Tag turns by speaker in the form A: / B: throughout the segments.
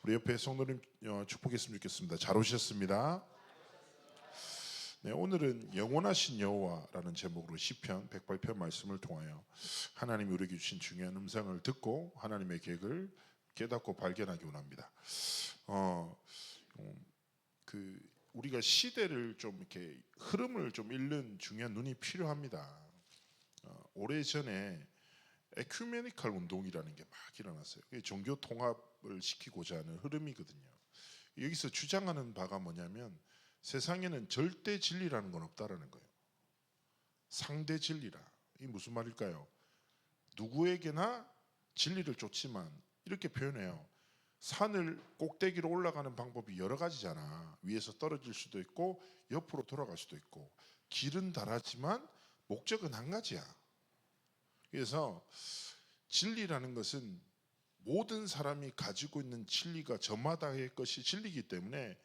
A: 우리 옆에 성도님 축복했으면 좋겠습니다. 잘 오셨습니다. 네, 오늘은 영원하신 여호와라는 제목으로 시편 108편 말씀을 통하여 하나님이 우리에게 주신 중요한 음성을 듣고 하나님의 계획을 깨닫고 발견하기 원합니다. 우리가 시대를 좀 이렇게 흐름을 좀 읽는 중요한 눈이 필요합니다. 오래전에 에큐메니컬 운동이라는 게 막 일어났어요. 종교 통합을 시키고자 하는 흐름이거든요. 여기서 주장하는 바가 뭐냐면 세상에는 절대 진리라는 건 없다라는 거예요. 상대 진리라. 이게 무슨 말일까요? 누구에게나 진리를 쫓지만 이렇게 표현해요. 산을 꼭대기로 올라가는 방법이 여러 가지잖아. 위에서 떨어질 수도 있고 옆으로 돌아갈 수도 있고 길은 다르지만 목적은 한 가지야. 그래서 진리라는 것은 모든 사람이 가지고 있는 진리가 저마다의 것이 진리이기 때문에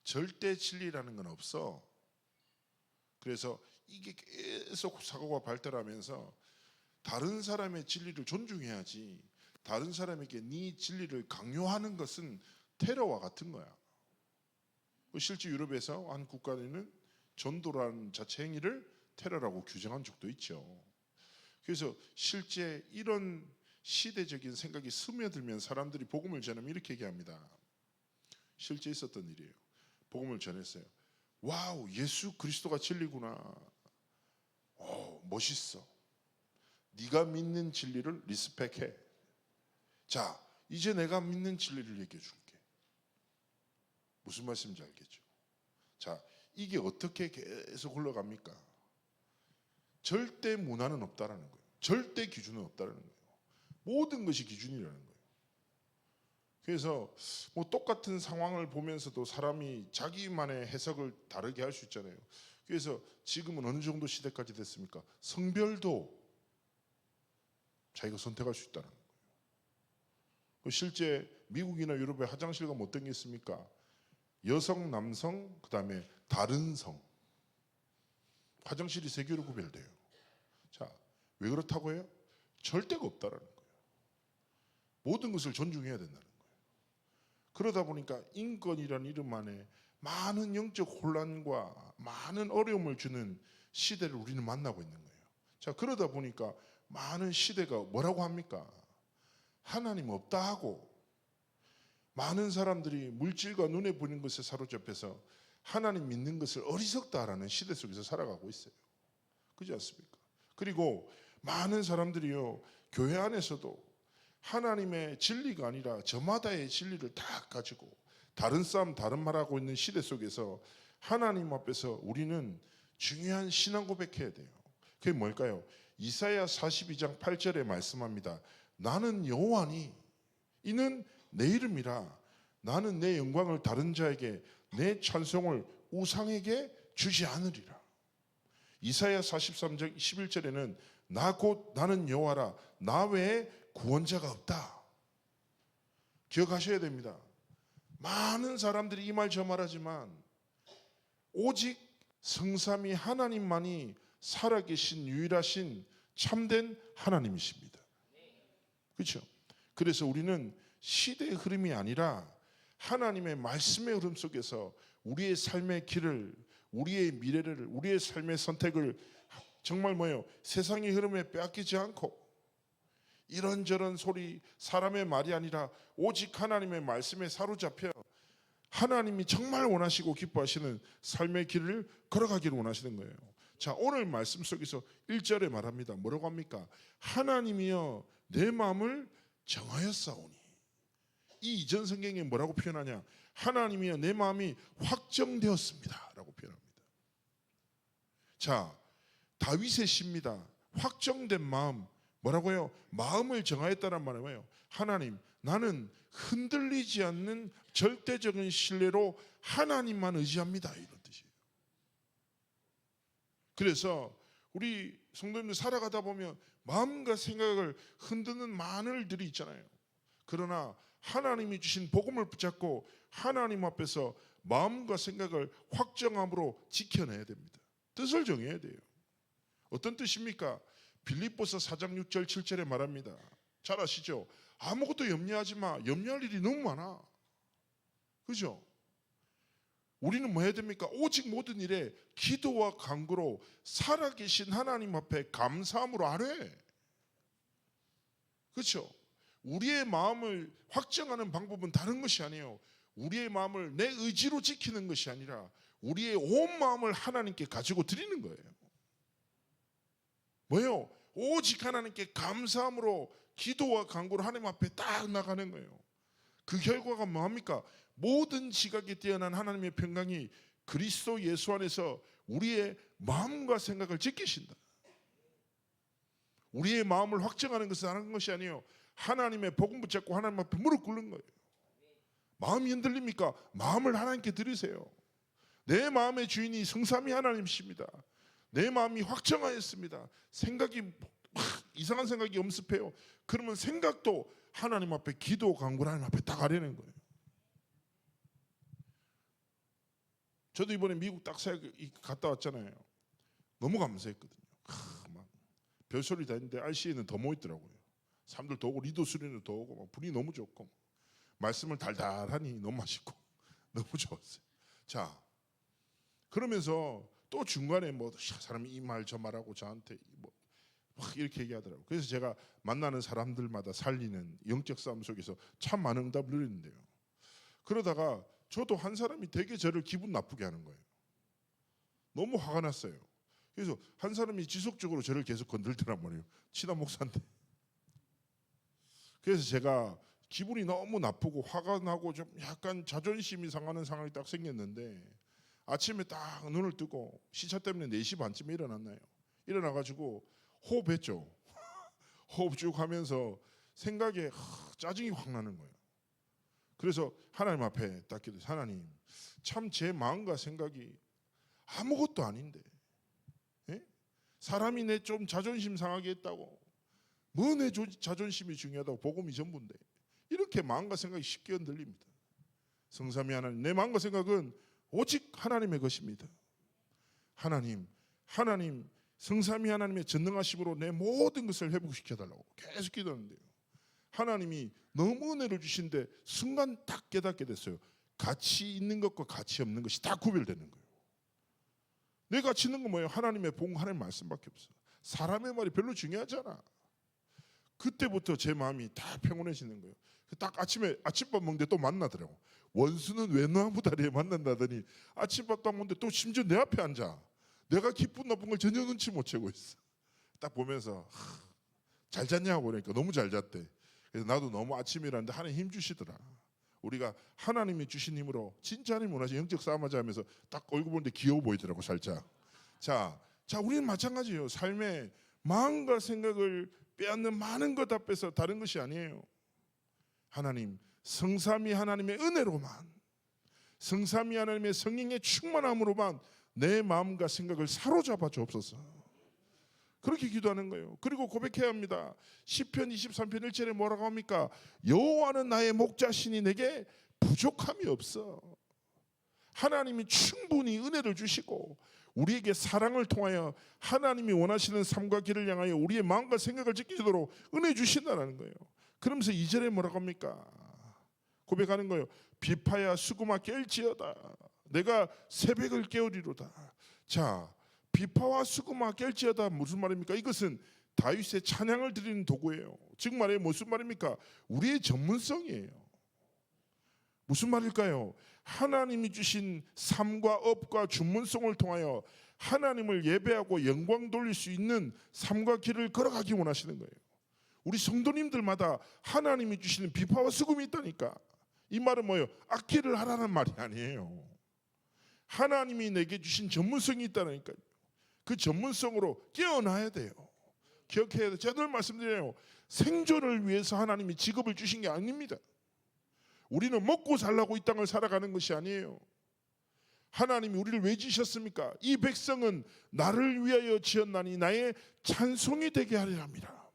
A: 절대 진리라는 건 없어. 그래서 이게 계속 사고가 발달하면서 다른 사람의 진리를 존중해야지 다른 사람에게 네 진리를 강요하는 것은 테러와 같은 거야. 실제 유럽에서 한 국가에는 전도라는 자체 행위를 테러라고 규정한 적도 있죠. 그래서 실제 이런 시대적인 생각이 스며들면 사람들이 복음을 전하면 이렇게 얘기합니다. 실제 있었던 일이에요. 복음을 전했어요. 와우, 예수 그리스도가 진리구나. 멋있어. 네가 믿는 진리를 리스펙해. 자, 이제 내가 믿는 진리를 얘기해 줄게. 무슨 말씀인지 알겠죠? 자, 이게 어떻게 계속 흘러갑니까? 절대 문화는 없다라는 거예요. 절대 기준은 없다라는 거예요. 모든 것이 기준이라는 거예요. 그래서 뭐 똑같은 상황을 보면서도 사람이 자기만의 해석을 다르게 할 수 있잖아요. 그래서 지금은 어느 정도 시대까지 됐습니까? 성별도 자기가 선택할 수 있다는 거예요. 실제 미국이나 유럽의 화장실 가면 어떤 게 있습니까? 여성, 남성, 그 다음에 다른 성. 화장실이 세 개로 구별돼요. 자, 왜 그렇다고 해요? 절대가 없다라는 거예요. 모든 것을 존중해야 된다는 거예요. 그러다 보니까 인권이라는 이름 안에 많은 영적 혼란과 많은 어려움을 주는 시대를 우리는 만나고 있는 거예요. 자, 그러다 보니까 많은 시대가 뭐라고 합니까? 하나님 없다 하고 많은 사람들이 물질과 눈에 보이는 것에 사로잡혀서 하나님 믿는 것을 어리석다라는 시대 속에서 살아가고 있어요. 그렇지 않습니까? 그리고 많은 사람들이요, 교회 안에서도 하나님의 진리가 아니라 저마다의 진리를 다 가지고 다른 싸움 다른 말하고 있는 시대 속에서 하나님 앞에서 우리는 중요한 신앙 고백해야 돼요. 그게 뭘까요? 이사야 42장 8절에 말씀합니다. 나는 여호와니 이는 내 이름이라 나는 내 영광을 다른 자에게 내 찬송을 우상에게 주지 않으리라. 이사야 43장 11절에는 나 곧 나는 여호와라 나 외에 구원자가 없다. 기억하셔야 됩니다. 많은 사람들이 이 말 저 말하지만 오직 성삼위 하나님만이 살아계신 유일하신 참된 하나님이십니다. 그렇죠? 그래서 우리는 시대의 흐름이 아니라 하나님의 말씀의 흐름 속에서 우리의 삶의 길을, 우리의 미래를, 우리의 삶의 선택을 정말 세상의 흐름에 빼앗기지 않고 이런저런 소리, 사람의 말이 아니라 오직 하나님의 말씀에 사로잡혀 하나님이 정말 원하시고 기뻐하시는 삶의 길을 걸어가기를 원하시는 거예요. 자, 오늘 말씀 속에서 1절에 말합니다. 뭐라고 합니까? 하나님이여 내 마음을 정하였사오니. 이 이전 성경에 뭐라고 표현하냐? 하나님이여 내 마음이 확정되었습니다 라고 표현합니다. 자, 다윗의 시입니다. 확정된 마음, 뭐라고요? 마음을 정하였다는 말은 뭐예요? 하나님, 나는 흔들리지 않는 절대적인 신뢰로 하나님만 의지합니다 이런 뜻이에요. 그래서 우리 성도님들 살아가다 보면 마음과 생각을 흔드는 많은 일들이 있잖아요. 그러나 하나님이 주신 복음을 붙잡고 하나님 앞에서 마음과 생각을 확정함으로 지켜내야 됩니다. 뜻을 정해야 돼요. 어떤 뜻입니까? 빌립보서 4장 6절 7절에 말합니다. 잘 아시죠? 아무것도 염려하지 마. 염려할 일이 너무 많아. 그죠? 우리는 뭐 해야 됩니까? 오직 모든 일에 기도와 간구로 살아계신 하나님 앞에 감사함으로 하래. 그렇죠? 우리의 마음을 확정하는 방법은 다른 것이 아니에요. 우리의 마음을 내 의지로 지키는 것이 아니라 우리의 온 마음을 하나님께 가지고 드리는 거예요. 뭐예요? 오직 하나님께 감사함으로 기도와 간구로 하나님 앞에 딱 나가는 거예요. 그 결과가 뭐합니까? 모든 지각이 뛰어난 하나님의 평강이 그리스도 예수 안에서 우리의 마음과 생각을 지키신다. 우리의 마음을 확정하는 것은 하는 것이 아니에요. 하나님의 복음 붙잡고 하나님 앞에 무릎 꿇는 거예요. 마음이 흔들립니까? 마음을 하나님께 드리세요. 내 마음의 주인이 성삼위 하나님이십니다. 내 마음이 확정하였습니다. 생각이 이상한 생각이 엄습해요. 그러면 생각도 하나님 앞에 기도 간구 하나님 앞에 딱 하려는 거예요. 저도 이번에 미국 딱 갔다 왔잖아요. 너무 감사했거든요. 막 별소리 다 했는데 RC에는 더 모였더라고요. 사람들 더 오고 리더 수련도 더 오고 막 분위기 너무 좋고 말씀을 달달하니 너무 맛있고 너무 좋았어요. 자, 그러면서 또 중간에 뭐 사람이 이 말 저 말하고 저한테 뭐 막 이렇게 얘기하더라고요. 그래서 제가 만나는 사람들마다 살리는 영적 싸움 속에서 참 많은 응답을 누리는데요. 그러다가 저도 한 사람이 되게 저를 기분 나쁘게 하는 거예요. 너무 화가 났어요. 그래서 한 사람이 지속적으로 저를 계속 건들더란 말이에요. 친한 목사인데. 그래서 제가 기분이 너무 나쁘고 화가 나고 좀 약간 자존심이 상하는 상황이 딱 생겼는데 아침에 딱 눈을 뜨고 시차 때문에 4시 반쯤에 일어났나요? 일어나가지고 호흡했죠. 호흡 쭉 하면서 생각에 짜증이 확 나는 거예요. 그래서 하나님 앞에 딱 기도해서 하나님 참 제 마음과 생각이 아무것도 아닌데 예? 사람이 내 좀 자존심 상하게 했다고 뭐 내 자존심이 중요하다고 복음이 전부인데 이렇게 마음과 생각이 쉽게 흔들립니다. 성삼위 하나님 내 마음과 생각은 오직 하나님의 것입니다. 하나님 성삼위 하나님의 전능하심으로 내 모든 것을 회복시켜달라고 계속 기도하는데요. 하나님이 너무 은혜를 주신데 순간 딱 깨닫게 됐어요. 가치 있는 것과 가치 없는 것이 다 구별되는 거예요. 내 가치 있는 건 뭐예요? 하나님의 복, 하나님의 말씀밖에 없어. 사람의 말이 별로 중요하잖아. 그때부터 제 마음이 다 평온해지는 거예요. 딱 아침에 아침밥 먹는데 또 만나더라고. 원수는 외나무 다리에 만난다더니 아침밥 딱 먹는데 또 심지어 내 앞에 앉아. 내가 기쁜 나쁜 걸 전혀 눈치 못 채고 있어. 딱 보면서 잘 잤냐고 그러니까 너무 잘 잤대. 그래서 나도 너무 아침이라는데 하나님 힘 주시더라. 우리가 하나님이 주신 힘으로 진짜 하나님 원하신 영적 싸움하자 하면서 딱 얼굴 보는데 귀여워 보이더라고 살짝. 자 우리는 마찬가지예요. 삶에 마음과 생각을 빼앗는 많은 것 앞에서 다른 것이 아니에요. 하나님 성삼위 하나님의 은혜로만 성삼위 하나님의 성령의 충만함으로만 내 마음과 생각을 사로잡아 주옵소서. 그렇게 기도하는 거예요. 그리고 고백해야 합니다. 시편 23편 1절에 뭐라고 합니까? 여호와는 나의 목자시니 내게 부족함이 없어. 하나님이 충분히 은혜를 주시고 우리에게 사랑을 통하여 하나님이 원하시는 삶과 길을 향하여 우리의 마음과 생각을 지키도록 은혜 주신다는 거예요. 그러면서 2절에 뭐라고 합니까? 고백하는 거예요. 비파야 수구마 깰지어다. 내가 새벽을 깨우리로다. 자, 비파와 수구마 깰지어다 무슨 말입니까? 이것은 다윗의 찬양을 드리는 도구예요. 즉 말해 무슨 말입니까? 우리의 전문성이에요. 무슨 말일까요? 하나님이 주신 삶과 업과 전문성을 통하여 하나님을 예배하고 영광 돌릴 수 있는 삶과 길을 걸어가기 원하시는 거예요. 우리 성도님들마다 하나님이 주시는 비파와 수금이 있다니까. 이 말은 뭐예요? 악기를 하라는 말이 아니에요. 하나님이 내게 주신 전문성이 있다니까요. 그 전문성으로 깨어나야 돼요. 기억해야 돼요. 제가 늘 말씀드려요. 생존을 위해서 하나님이 직업을 주신 게 아닙니다. 우리는 먹고 살라고 이 땅을 살아가는 것이 아니에요. 하나님이 우리를 왜 지으셨습니까? 이 백성은 나를 위하여 지었나니 나의 찬송이 되게 하리라 합니다.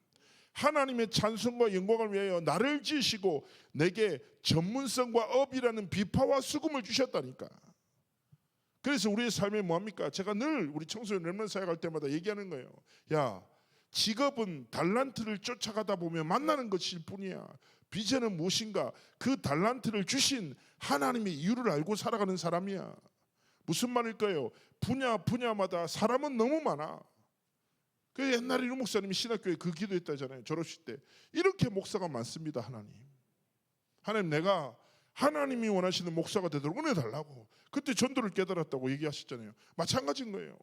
A: 하나님의 찬송과 영광을 위하여 나를 지으시고 내게 전문성과 업이라는 비파와 수금을 주셨다니까. 그래서 우리의 삶에 뭐합니까? 제가 늘 우리 청소년 렘넌트 사역 할 때마다 얘기하는 거예요. 야, 직업은 달란트를 쫓아가다 보면 만나는 것일 뿐이야. 비전은 무엇인가? 그 달란트를 주신 하나님의 이유를 알고 살아가는 사람이야. 무슨 말일까요? 분야마다 사람은 너무 많아. 그 옛날에 유 목사님이 신학교에 그 기도했다잖아요. 졸업식 때. 이렇게 목사가 많습니다. 하나님 내가 하나님이 원하시는 목사가 되도록 은혜 달라고. 그때 전도를 깨달았다고 얘기하셨잖아요. 마찬가지인 거예요.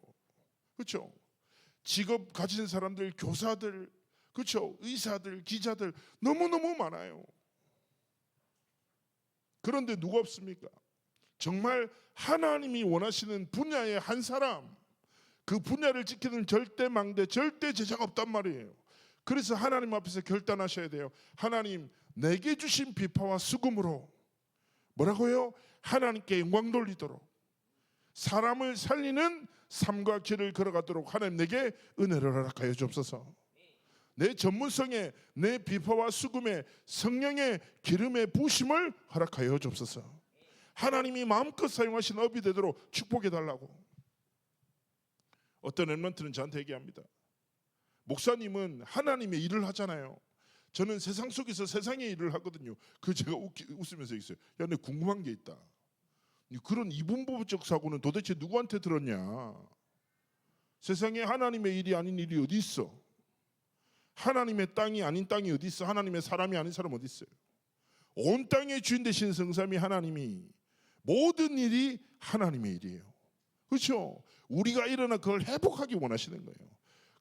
A: 그렇죠? 직업 가진 사람들, 교사들, 그렇죠? 의사들, 기자들 너무너무 많아요. 그런데 누가 없습니까? 정말 하나님이 원하시는 분야의 한 사람, 그 분야를 지키는 절대 망대, 절대 제자가 없단 말이에요. 그래서 하나님 앞에서 결단하셔야 돼요. 하나님, 내게 주신 비파와 수금으로 뭐라고요? 하나님께 영광 돌리도록, 사람을 살리는 삶과 길을 걸어가도록 하나님 내게 은혜를 허락하여 주옵소서. 내 전문성에, 내 비파와 수금에 성령의 기름의 부심을 허락하여 주옵소서. 하나님이 마음껏 사용하신 업이 되도록 축복해 달라고. 어떤 랩런트는 저한테 얘기합니다. 목사님은 하나님의 일을 하잖아요. 저는 세상 속에서 세상의 일을 하거든요. 그 제가 웃으면서 있어요. 야, 내 궁금한 게 있다. 그런 이분법적 사고는 도대체 누구한테 들었냐? 세상에 하나님의 일이 아닌 일이 어디 있어? 하나님의 땅이 아닌 땅이 어디 있어? 하나님의 사람이 아닌 사람 어디 있어요? 온 땅의 주인 되신 성삼위 하나님이 모든 일이 하나님의 일이에요. 그렇죠? 우리가 일어나 그걸 회복하기 원하시는 거예요.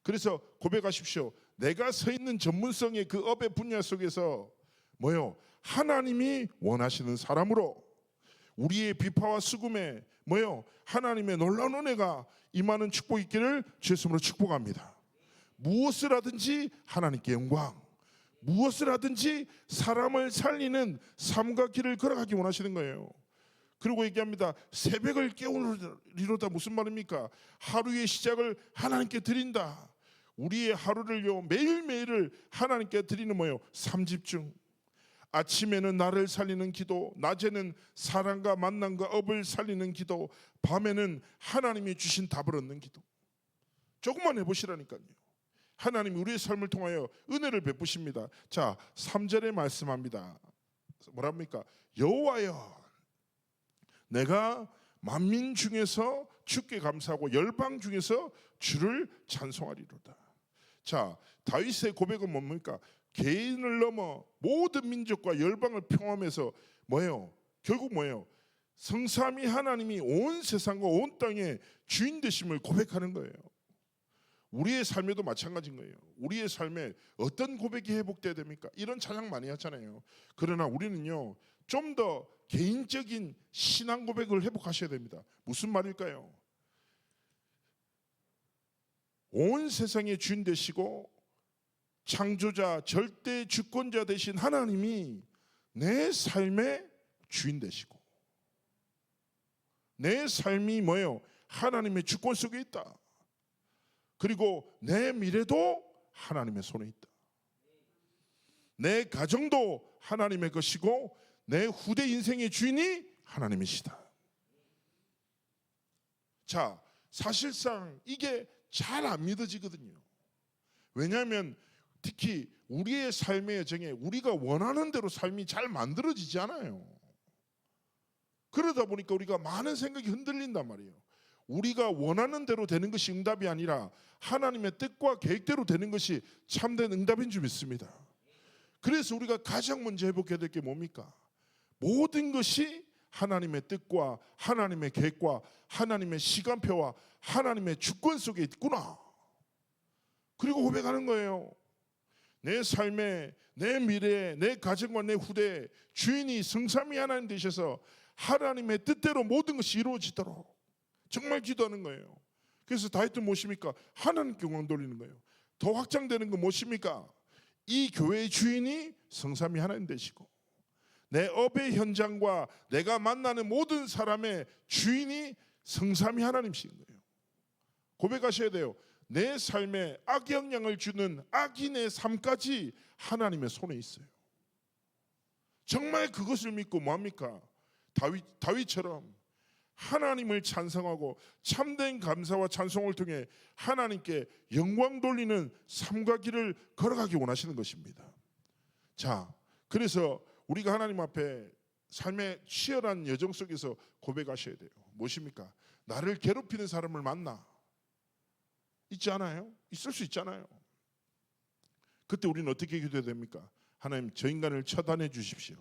A: 그래서 고백하십시오. 내가 서 있는 전문성의 그 업의 분야 속에서 뭐요? 하나님이 원하시는 사람으로 우리의 비파와 수금에 뭐요? 하나님의 놀라운 은혜가 임하는 축복이 있기를 주의 이름으로 축복합니다. 무엇을 하든지 하나님께 영광, 무엇을 하든지 사람을 살리는 삶과 길을 걸어가기 원하시는 거예요. 그리고 얘기합니다. 새벽을 깨우리로다. 무슨 말입니까? 하루의 시작을 하나님께 드린다. 우리의 하루를요, 매일매일을 하나님께 드리는 뭐예요? 삼집중. 아침에는 나를 살리는 기도, 낮에는 사랑과 만남과 업을 살리는 기도, 밤에는 하나님이 주신 답을 얻는 기도. 조금만 해보시라니까요. 하나님이 우리의 삶을 통하여 은혜를 베푸십니다. 자, 3절에 말씀합니다. 뭐랍니까? 여호와여, 내가 만민 중에서 주께 감사하고 열방 중에서 주를 찬송하리로다. 자, 다윗의 고백은 뭡니까? 개인을 넘어 모든 민족과 열방을 평함해서 뭐예요? 결국 뭐예요? 성삼위 하나님이 온 세상과 온 땅의 주인 되심을 고백하는 거예요. 우리의 삶에도 마찬가지인 거예요. 우리의 삶에 어떤 고백이 회복돼야 됩니까? 이런 찬양 많이 하잖아요. 그러나 우리는요, 좀 더 개인적인 신앙 고백을 회복하셔야 됩니다. 무슨 말일까요? 온 세상의 주인 되시고 창조자, 절대 주권자 되신 하나님이 내 삶의 주인 되시고 내 삶이 뭐예요? 하나님의 주권 속에 있다. 그리고 내 미래도 하나님의 손에 있다. 내 가정도 하나님의 것이고 내 후대 인생의 주인이 하나님이시다. 자, 사실상 이게 잘 안 믿어지거든요. 왜냐하면 특히 우리의 삶의 여정에 우리가 원하는 대로 삶이 잘 만들어지지 않아요. 그러다 보니까 우리가 많은 생각이 흔들린단 말이에요. 우리가 원하는 대로 되는 것이 응답이 아니라 하나님의 뜻과 계획대로 되는 것이 참된 응답인 줄 믿습니다. 그래서 우리가 가장 먼저 회복해야 될 게 뭡니까? 모든 것이 하나님의 뜻과 하나님의 계획과 하나님의 시간표와 하나님의 주권 속에 있구나. 그리고 고백하는 거예요. 내 삶에, 내 미래에, 내 가정과 내 후대에 주인이 성삼위 하나님 되셔서 하나님의 뜻대로 모든 것이 이루어지도록 정말 기도하는 거예요. 그래서 다윗은 무엇입니까? 하나님께 영광 돌리는 거예요. 더 확장되는 건 무엇입니까? 이 교회의 주인이 성삼위 하나님 되시고 내 업의 현장과 내가 만나는 모든 사람의 주인이 성삼위 하나님이신 거예요. 고백하셔야 돼요. 내 삶에 악영향을 주는 악인의 삶까지 하나님의 손에 있어요. 정말 그것을 믿고 뭐합니까? 다윗처럼 하나님을 찬송하고 참된 감사와 찬송을 통해 하나님께 영광 돌리는 삶과 길을 걸어가기 원하시는 것입니다. 자, 그래서 우리가 하나님 앞에 삶의 치열한 여정 속에서 고백하셔야 돼요. 무엇입니까? 나를 괴롭히는 사람을 만나. 있지 않아요? 있을 수 있잖아요. 그때 우리는 어떻게 기도해야 됩니까? 하나님, 저 인간을 처단해 주십시오.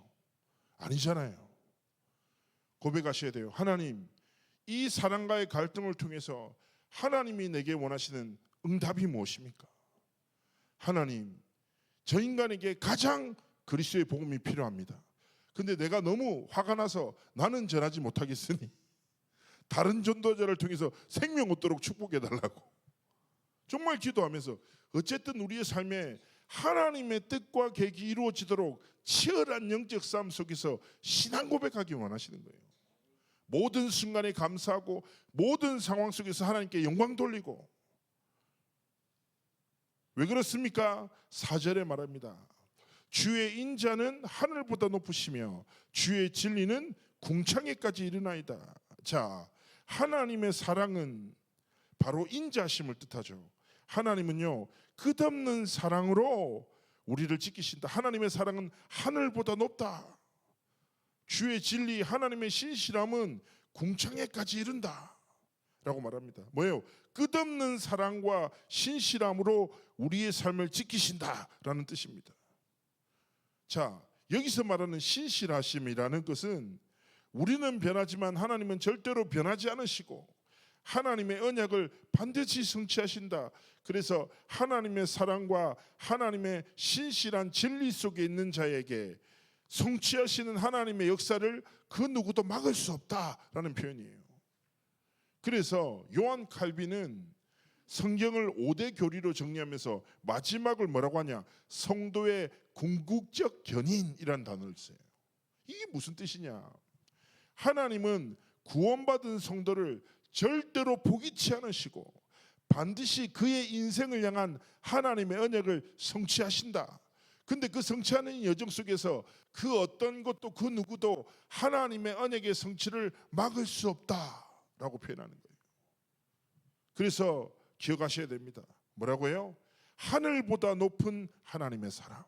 A: 아니잖아요. 고백하셔야 돼요. 하나님, 이 사람과의 갈등을 통해서 하나님이 내게 원하시는 응답이 무엇입니까? 하나님, 저 인간에게 가장 그리스도의 복음이 필요합니다. 근데 내가 너무 화가 나서 나는 전하지 못하겠으니 다른 전도자를 통해서 생명 얻도록 축복해 달라고 정말 기도하면서, 어쨌든 우리의 삶에 하나님의 뜻과 계획이 이루어지도록 치열한 영적 싸움 속에서 신앙 고백하기 원하시는 거예요. 모든 순간에 감사하고 모든 상황 속에서 하나님께 영광 돌리고. 왜 그렇습니까? 4절에 말합니다. 주의 인자는 하늘보다 높으시며 주의 진리는 궁창에까지 이르나이다. 자, 하나님의 사랑은 바로 인자심을 뜻하죠. 하나님은요, 끝없는 사랑으로 우리를 지키신다. 하나님의 사랑은 하늘보다 높다. 주의 진리, 하나님의 신실함은 궁창에까지 이른다 라고 말합니다. 뭐예요? 끝없는 사랑과 신실함으로 우리의 삶을 지키신다라는 뜻입니다. 자, 여기서 말하는 신실하심이라는 것은 우리는 변하지만 하나님은 절대로 변하지 않으시고 하나님의 언약을 반드시 성취하신다. 그래서 하나님의 사랑과 하나님의 신실한 진리 속에 있는 자에게 성취하시는 하나님의 역사를 그 누구도 막을 수 없다라는 표현이에요. 그래서 요한 칼빈은 성경을 5대 교리로 정리하면서 마지막을 뭐라고 하냐? 성도의 궁극적 견인이라는 단어를 써요. 이게 무슨 뜻이냐? 하나님은 구원받은 성도를 절대로 포기치 않으시고 반드시 그의 인생을 향한 하나님의 언약을 성취하신다. 근데 그 성취하는 여정 속에서 그 어떤 것도 그 누구도 하나님의 언약의 성취를 막을 수 없다라고 표현하는 거예요. 그래서 기억하셔야 됩니다. 뭐라고 해요? 하늘보다 높은 하나님의 사랑,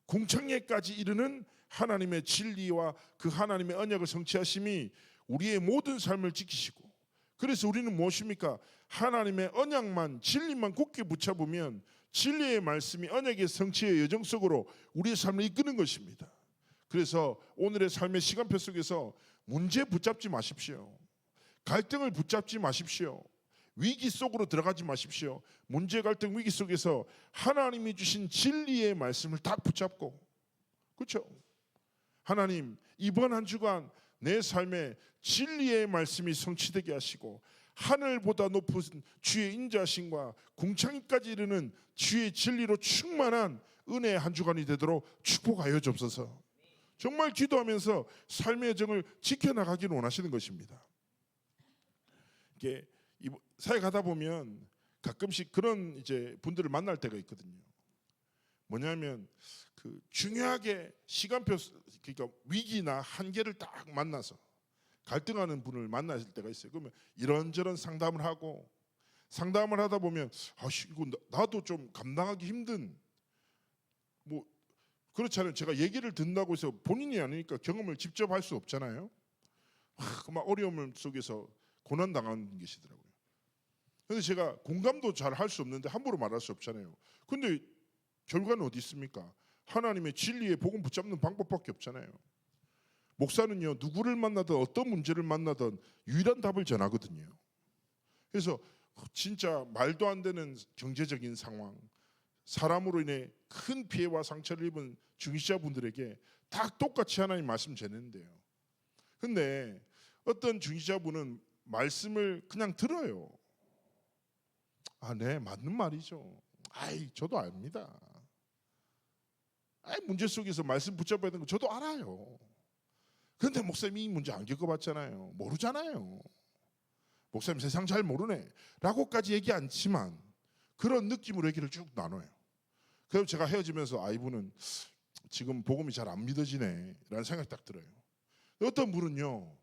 A: 궁창에까지 이르는 하나님의 진리와 그 하나님의 언약을 성취하심이 우리의 모든 삶을 지키시고, 그래서 우리는 무엇입니까? 하나님의 언약만, 진리만 굳게 붙잡으면 진리의 말씀이 언약의 성취의 여정 속으로 우리의 삶을 이끄는 것입니다. 그래서 오늘의 삶의 시간표 속에서 문제 붙잡지 마십시오. 갈등을 붙잡지 마십시오. 위기 속으로 들어가지 마십시오. 문제, 갈등, 위기 속에서 하나님이 주신 진리의 말씀을 딱 붙잡고, 그렇죠? 하나님, 이번 한 주간 내 삶에 진리의 말씀이 성취되게 하시고 하늘보다 높은 주의 인자심과 궁창까지 이르는 주의 진리로 충만한 은혜의 한 주간이 되도록 축복하여 주옵소서. 정말 기도하면서 삶의 여정을 지켜나가기를 원하시는 것입니다. 이게 사역하다 보면 가끔씩 그런 이제 분들을 만날 때가 있거든요. 뭐냐면 그 중요하게 시간표, 그러니까 위기나 한계를 딱 만나서 갈등하는 분을 만나실 때가 있어요. 그러면 이런저런 상담을 하고, 상담을 하다 보면 이거 나도 좀 감당하기 힘든, 뭐 그렇잖아요. 제가 얘기를 듣는다고 해서 본인이 아니니까 경험을 직접 할 수 없잖아요. 막 어려움 속에서 고난 당하는 계시더라고요. 그런데 제가 공감도 잘 할 수 없는데 함부로 말할 수 없잖아요. 근데 결과는 어디 있습니까? 하나님의 진리의 복음 붙잡는 방법밖에 없잖아요. 목사는요, 누구를 만나든 어떤 문제를 만나든 유일한 답을 전하거든요. 그래서 진짜 말도 안 되는 경제적인 상황, 사람으로 인해 큰 피해와 상처를 입은 중직자분들에게 다 똑같이 하나님 말씀 전했는데요. 근데 어떤 중직자분은 말씀을 그냥 들어요. 네, 맞는 말이죠. 저도 압니다. 문제 속에서 말씀 붙잡아야 되는 거 저도 알아요. 그런데 목사님이 이 문제 안 겪어봤잖아요. 모르잖아요. 목사님 세상 잘 모르네 라고까지 얘기 않지만 그런 느낌으로 얘기를 쭉 나눠요. 그래서 제가 헤어지면서 이분은 지금 복음이 잘 안 믿어지네 라는 생각이 딱 들어요. 어떤 분은요,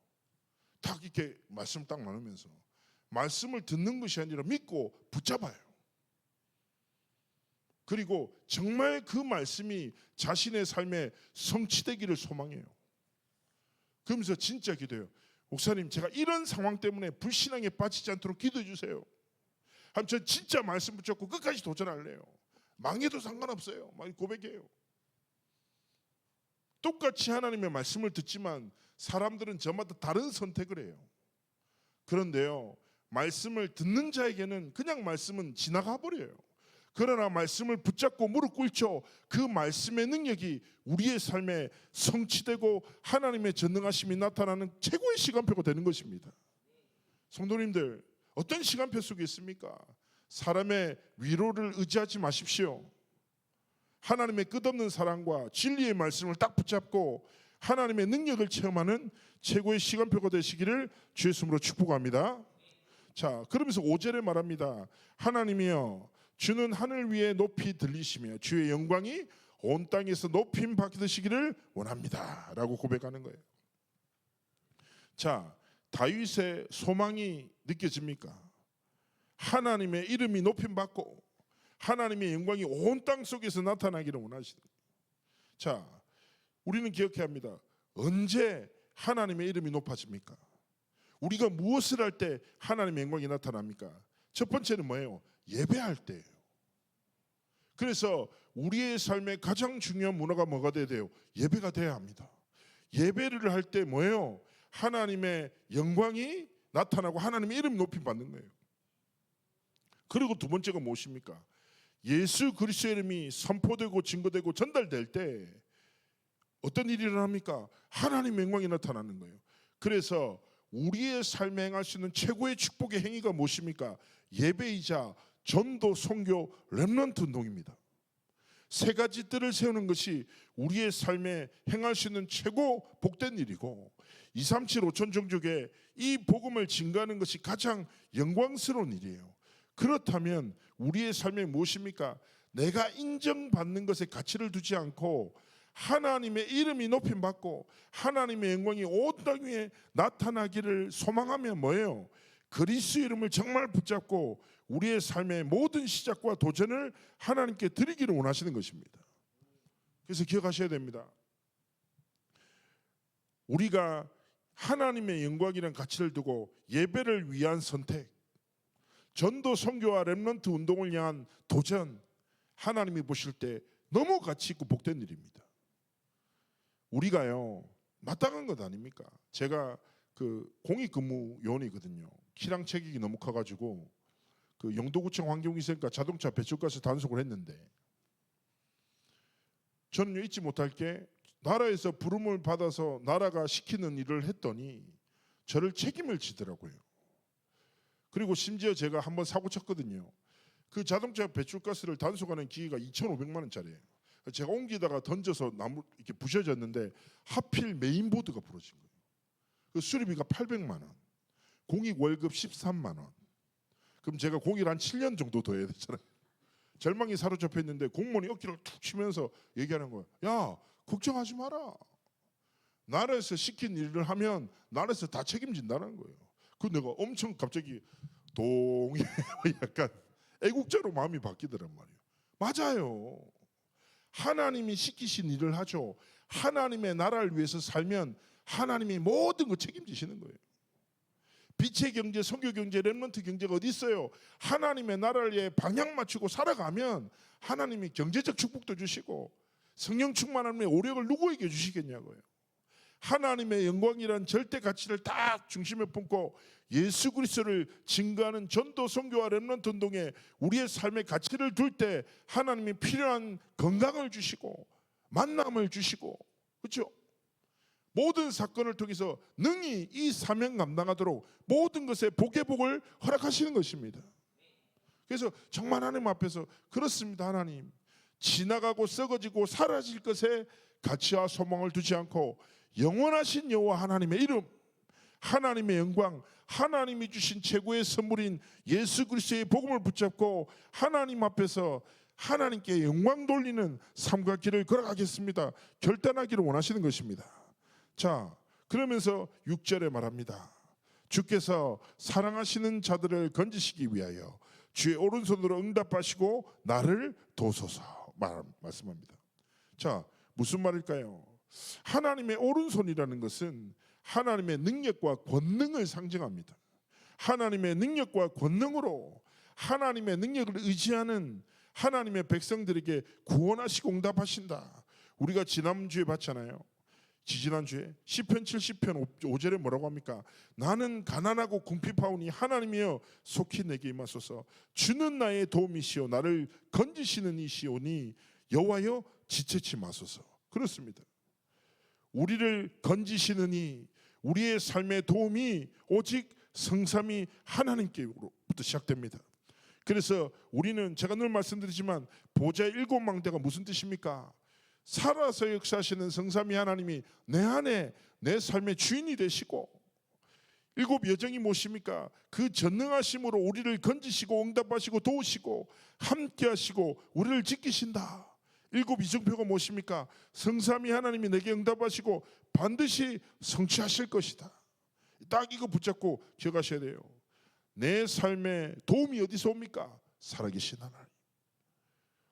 A: 딱 이렇게 말씀을 딱 나누면서 말씀을 듣는 것이 아니라 믿고 붙잡아요. 그리고 정말 그 말씀이 자신의 삶에 성취되기를 소망해요. 그러면서 진짜 기도해요. 목사님, 제가 이런 상황 때문에 불신앙에 빠지지 않도록 기도해 주세요. 하면 저 진짜 말씀 붙잡고 끝까지 도전할래요. 망해도 상관없어요. 막 고백해요. 똑같이 하나님의 말씀을 듣지만 사람들은 저마다 다른 선택을 해요. 그런데요, 말씀을 듣는 자에게는 그냥 말씀은 지나가 버려요. 그러나 말씀을 붙잡고 무릎 꿇죠. 그 말씀의 능력이 우리의 삶에 성취되고 하나님의 전능하심이 나타나는 최고의 시간표가 되는 것입니다. 성도님들, 어떤 시간표 속에 있습니까? 사람의 위로를 의지하지 마십시오. 하나님의 끝없는 사랑과 진리의 말씀을 딱 붙잡고 하나님의 능력을 체험하는 최고의 시간표가 되시기를 주의 이름으로 축복합니다. 자, 그러면서 5절에 말합니다. 하나님이여, 주는 하늘 위에 높이 들리시며 주의 영광이 온 땅에서 높임 받으시기를 원합니다 라고 고백하는 거예요. 자, 다윗의 소망이 느껴집니까? 하나님의 이름이 높임 받고 하나님의 영광이 온 땅 속에서 나타나기를 원하시는 거예요. 자, 우리는 기억해야 합니다. 언제 하나님의 이름이 높아집니까? 우리가 무엇을 할 때 하나님의 영광이 나타납니까? 첫 번째는 뭐예요? 예배할 때예요. 그래서 우리의 삶의 가장 중요한 문화가 뭐가 돼야 돼요? 예배가 돼야 합니다. 예배를 할 때 뭐예요? 하나님의 영광이 나타나고 하나님의 이름이 높임 받는 거예요. 그리고 두 번째가 무엇입니까? 예수 그리스도의 이름이 선포되고 증거되고 전달될 때 어떤 일이 일어납니까? 하나님의 영광이 나타나는 거예요. 그래서 우리의 삶에 행할 수 있는 최고의 축복의 행위가 무엇입니까? 예배이자 전도, 선교, 렘넌트 운동입니다. 세 가지 뜰을 세우는 것이 우리의 삶에 행할 수 있는 최고 복된 일이고 237 5천 종족에 이 복음을 증거하는 것이 가장 영광스러운 일이에요. 그렇다면 우리의 삶에 무엇입니까? 내가 인정받는 것에 가치를 두지 않고 하나님의 이름이 높임 받고 하나님의 영광이 온 땅 위에 나타나기를 소망하면 뭐예요? 그리스도의 이름을 정말 붙잡고 우리의 삶의 모든 시작과 도전을 하나님께 드리기를 원하시는 것입니다. 그래서 기억하셔야 됩니다. 우리가 하나님의 영광이라는 가치를 두고 예배를 위한 선택, 전도, 선교와 렘넌트 운동을 향한 도전, 하나님이 보실 때 너무 가치 있고 복된 일입니다. 우리가요, 마땅한 것 아닙니까? 제가 그 공익근무 요원이거든요. 키랑 체격이 너무 커가지고 그 영도구청 환경위생과 자동차 배출가스 단속을 했는데 저는 잊지 못할 게 나라에서 부름을 받아서 나라가 시키는 일을 했더니 저를 책임을 지더라고요. 그리고 심지어 제가 한번 사고 쳤거든요. 그 자동차 배출가스를 단속하는 기계가 2,500만 원짜리예요. 제가 옮기다가 던져서 나무 이렇게 부셔졌는데 하필 메인보드가 부러진 거예요. 그 수리비가 800만 원, 공익 월급 13만 원. 그럼 제가 공익을 한 7년 정도 더 해야 되잖아요. 절망이 사로잡혀 있는데 공무원이 어깨를 툭 치면서 얘기하는 거예요. 야, 걱정하지 마라. 나라에서 시킨 일을 하면 나라에서 다 책임진다는 거예요. 그 내가 엄청 갑자기 동해 약간 애국자로 마음이 바뀌더란 말이에요. 맞아요. 하나님이 시키신 일을 하죠. 하나님의 나라를 위해서 살면 하나님이 모든 거 책임지시는 거예요. 빛의 경제, 선교 경제, 렘넌트 경제가 어디 있어요? 하나님의 나라를 위해 방향 맞추고 살아가면 하나님이 경제적 축복도 주시고 성령 충만함의 오력을 누구에게 주시겠냐고요. 하나님의 영광이란 절대 가치를 딱 중심에 품고 예수 그리스도를 증거하는 전도, 선교와 렘넌트 운동에 우리의 삶의 가치를 둘 때 하나님이 필요한 건강을 주시고 만남을 주시고, 그렇죠? 모든 사건을 통해서 능히 이 사명 감당하도록 모든 것에 복의 복을 허락하시는 것입니다. 그래서 정말 하나님 앞에서 그렇습니다. 하나님, 지나가고 썩어지고 사라질 것에 가치와 소망을 두지 않고 영원하신 여호와 하나님의 이름, 하나님의 영광, 하나님이 주신 최고의 선물인 예수 그리스도의 복음을 붙잡고 하나님 앞에서 하나님께 영광 돌리는 삶과 길을 걸어가겠습니다. 결단하기를 원하시는 것입니다. 자, 그러면서 6절에 말합니다. 주께서 사랑하시는 자들을 건지시기 위하여 주의 오른손으로 응답하시고 나를 도우소서 말씀합니다. 자, 무슨 말일까요? 하나님의 오른손이라는 것은 하나님의 능력과 권능을 상징합니다. 하나님의 능력과 권능으로 하나님의 능력을 의지하는 하나님의 백성들에게 구원하시고 응답하신다. 우리가 지난주에 봤잖아요. 지지난주에 시편 70편 5절에 뭐라고 합니까? 나는 가난하고 궁핍하오니 하나님이여 속히 내게 임하소서. 주는 나의 도움이시오 나를 건지시는 이시오니 여호와여 지체치 마소서. 그렇습니다. 우리를 건지시는 이 우리의 삶의 도움이 오직 성삼위 하나님께로부터 시작됩니다. 그래서 우리는 제가 늘 말씀드리지만 보좌의 7망대가 무슨 뜻입니까? 살아서 역사하시는 성삼위 하나님이 내 안에 내 삶의 주인이 되시고 7 여정이 무엇입니까? 그 전능하심으로 우리를 건지시고 응답하시고 도우시고 함께하시고 우리를 지키신다. 7 이정표가 무엇입니까? 성삼위 하나님이 내게 응답하시고 반드시 성취하실 것이다. 딱 이거 붙잡고 기억하셔야 돼요. 내 삶에 도움이 어디서 옵니까? 살아계신 하나님.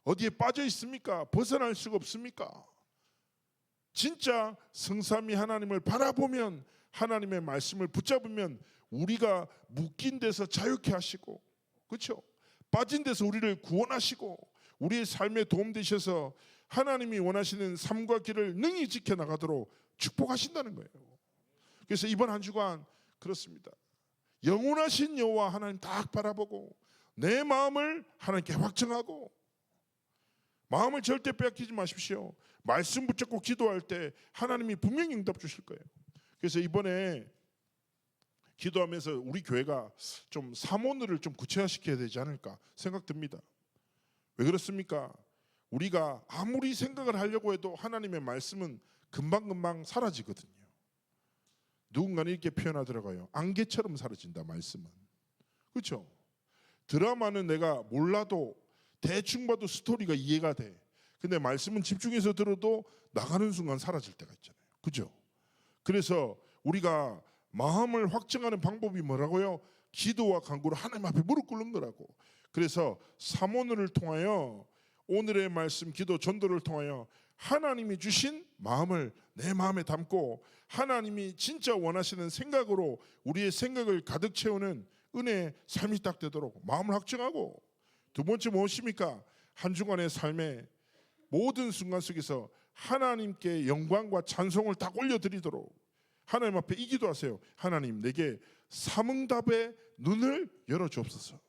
A: 어디에 빠져 있습니까? 벗어날 수가 없습니까? 진짜 성삼위 하나님을 바라보면 하나님의 말씀을 붙잡으면 우리가 묶인 데서 자유케 하시고, 그렇죠? 빠진 데서 우리를 구원하시고 우리의 삶에 도움 되셔서 하나님이 원하시는 삶과 길을 능히 지켜나가도록 축복하신다는 거예요. 그래서 이번 한 주간 그렇습니다. 영원하신 여호와 하나님 딱 바라보고 내 마음을 하나님께 확정하고, 마음을 절대 빼앗기지 마십시오. 말씀 붙잡고 기도할 때 하나님이 분명히 응답 주실 거예요. 그래서 이번에 기도하면서 우리 교회가 좀 사모늘을 좀 구체화시켜야 되지 않을까 생각됩니다. 왜 그렇습니까? 우리가 아무리 생각을 하려고 해도 하나님의 말씀은 금방금방 사라지거든요. 누군가는 이렇게 표현하더라고요. 안개처럼 사라진다 말씀은. 그렇죠? 드라마는 내가 몰라도 대충 봐도 스토리가 이해가 돼. 근데 말씀은 집중해서 들어도 나가는 순간 사라질 때가 있잖아요. 그죠? 그래서 우리가 마음을 확정하는 방법이 뭐라고요? 기도와 간구로 하나님 앞에 무릎 꿇는 거라고. 그래서 사모늘을 통하여 오늘의 말씀 기도 전도를 통하여 하나님이 주신 마음을 내 마음에 담고 하나님이 진짜 원하시는 생각으로 우리의 생각을 가득 채우는 은혜의 삶이 딱 되도록 마음을 확정하고, 두 번째 무엇입니까? 한 주간의 삶의 모든 순간 속에서 하나님께 영광과 찬송을 딱 올려드리도록 하나님 앞에 이 기도하세요. 하나님, 내게 삼응답의 눈을 열어주옵소서.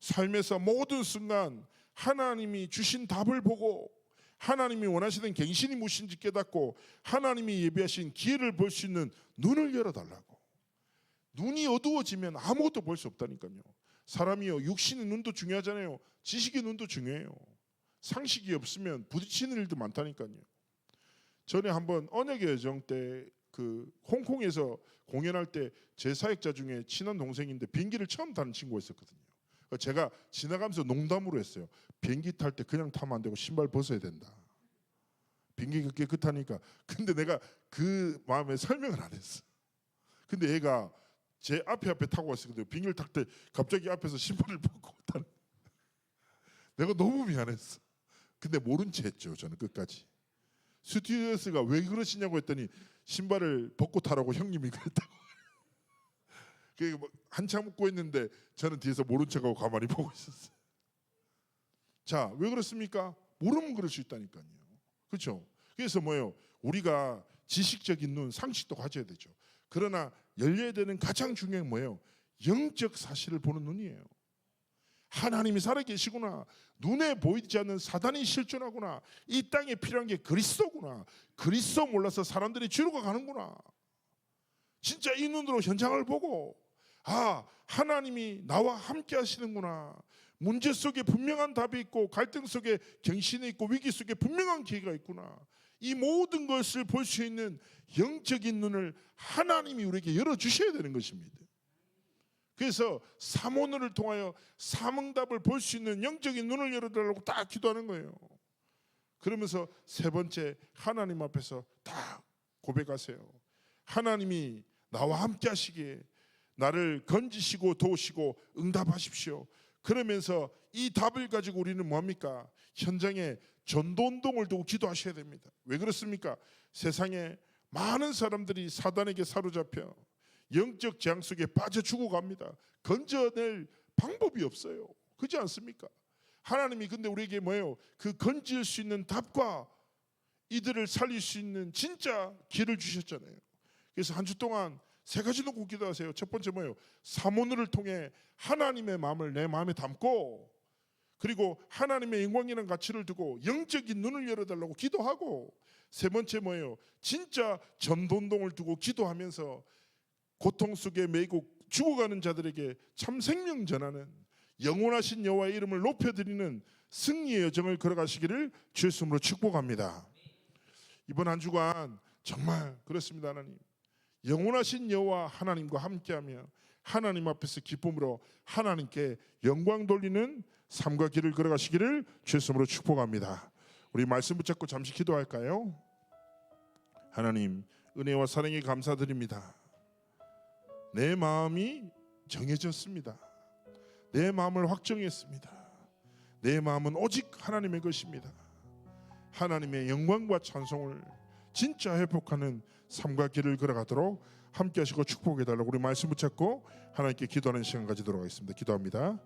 A: 삶에서 모든 순간 하나님이 주신 답을 보고 하나님이 원하시는 갱신이 무엇인지 깨닫고 하나님이 예비하신 기회를 볼 수 있는 눈을 열어달라고. 눈이 어두워지면 아무것도 볼 수 없다니까요. 사람이요, 육신의 눈도 중요하잖아요. 지식의 눈도 중요해요. 상식이 없으면 부딪히는 일도 많다니까요. 전에 한번 언약의 여정 때 그 홍콩에서 공연할 때 제 사역자 중에 친한 동생인데 비행기를 처음 타는 친구가 있었거든요. 제가 지나가면서 농담으로 했어요. 비행기 탈 때 그냥 타면 안 되고 신발 벗어야 된다. 비행기가 깨끗하니까. 근데 내가 그 마음에 설명을 안 했어. 근데 얘가 제 앞에 타고 왔었거든요. 비행기를 탈 때 갑자기 앞에서 신발을 벗고 타는. 내가 너무 미안했어. 근데 모른 채 했죠. 저는 끝까지. 스튜어디스가 왜 그러시냐고 했더니 신발을 벗고 타라고 형님이 그랬다고. 한참 웃고 있는데 저는 뒤에서 모른 척하고 가만히 보고 있었어요. 자, 왜 그렇습니까? 모르면 그럴 수 있다니까요. 그렇죠? 그래서 뭐예요? 우리가 지식적인 눈, 상식도 가져야 되죠. 그러나 열려야 되는 가장 중요한 게 뭐예요? 영적 사실을 보는 눈이에요. 하나님이 살아계시구나. 눈에 보이지 않는 사단이 실존하구나. 이 땅에 필요한 게 그리스도구나. 그리스도 몰라서 사람들이 지루가 가는구나. 진짜 이 눈으로 현장을 보고, 아, 하나님이 나와 함께 하시는구나. 문제 속에 분명한 답이 있고 갈등 속에 경신이 있고 위기 속에 분명한 기회가 있구나. 이 모든 것을 볼 수 있는 영적인 눈을 하나님이 우리에게 열어주셔야 되는 것입니다. 그래서 사모늘을 통하여 삼응답을 볼 수 있는 영적인 눈을 열어달라고 딱 기도하는 거예요. 그러면서 세 번째, 하나님 앞에서 딱 고백하세요. 하나님이 나와 함께 하시기에 나를 건지시고 도우시고 응답하십시오. 그러면서 이 답을 가지고 우리는 뭐합니까? 현장에 전도운동을 두고 기도하셔야 됩니다. 왜 그렇습니까? 세상에 많은 사람들이 사단에게 사로잡혀 영적 재앙 속에 빠져 죽어갑니다. 건져낼 방법이 없어요. 그렇지 않습니까? 하나님이 근데 우리에게 뭐예요? 그 건질 수 있는 답과 이들을 살릴 수 있는 진짜 길을 주셨잖아요. 그래서 한 주 동안 세 가지 놓고 기도하세요. 첫 번째 뭐예요? 사모늘을 통해 하나님의 마음을 내 마음에 담고, 그리고 하나님의 영광이라는 가치를 두고 영적인 눈을 열어달라고 기도하고, 세 번째 뭐예요? 진짜 전도운동을 두고 기도하면서 고통 속에 매이고 죽어가는 자들에게 참 생명 전하는 영원하신 여호와의 이름을 높여드리는 승리의 여정을 걸어가시기를 주의 이름으로 축복합니다. 이번 한 주간 정말 그렇습니다. 하나님, 영원하신 여호와 하나님과 함께하며 하나님 앞에서 기쁨으로 하나님께 영광 돌리는 삶과 길을 걸어가시기를 주의 이름으로 축복합니다. 우리 말씀 붙잡고 잠시 기도할까요? 하나님, 은혜와 사랑에 감사드립니다. 내 마음이 정해졌습니다. 내 마음을 확정했습니다. 내 마음은 오직 하나님의 것입니다. 하나님의 영광과 찬송을 진짜 회복하는 삶과 길을 걸어가도록 함께 하시고 축복해달라고 우리 말씀 붙잡고 하나님께 기도하는 시간 가지도록 하겠습니다. 기도합니다.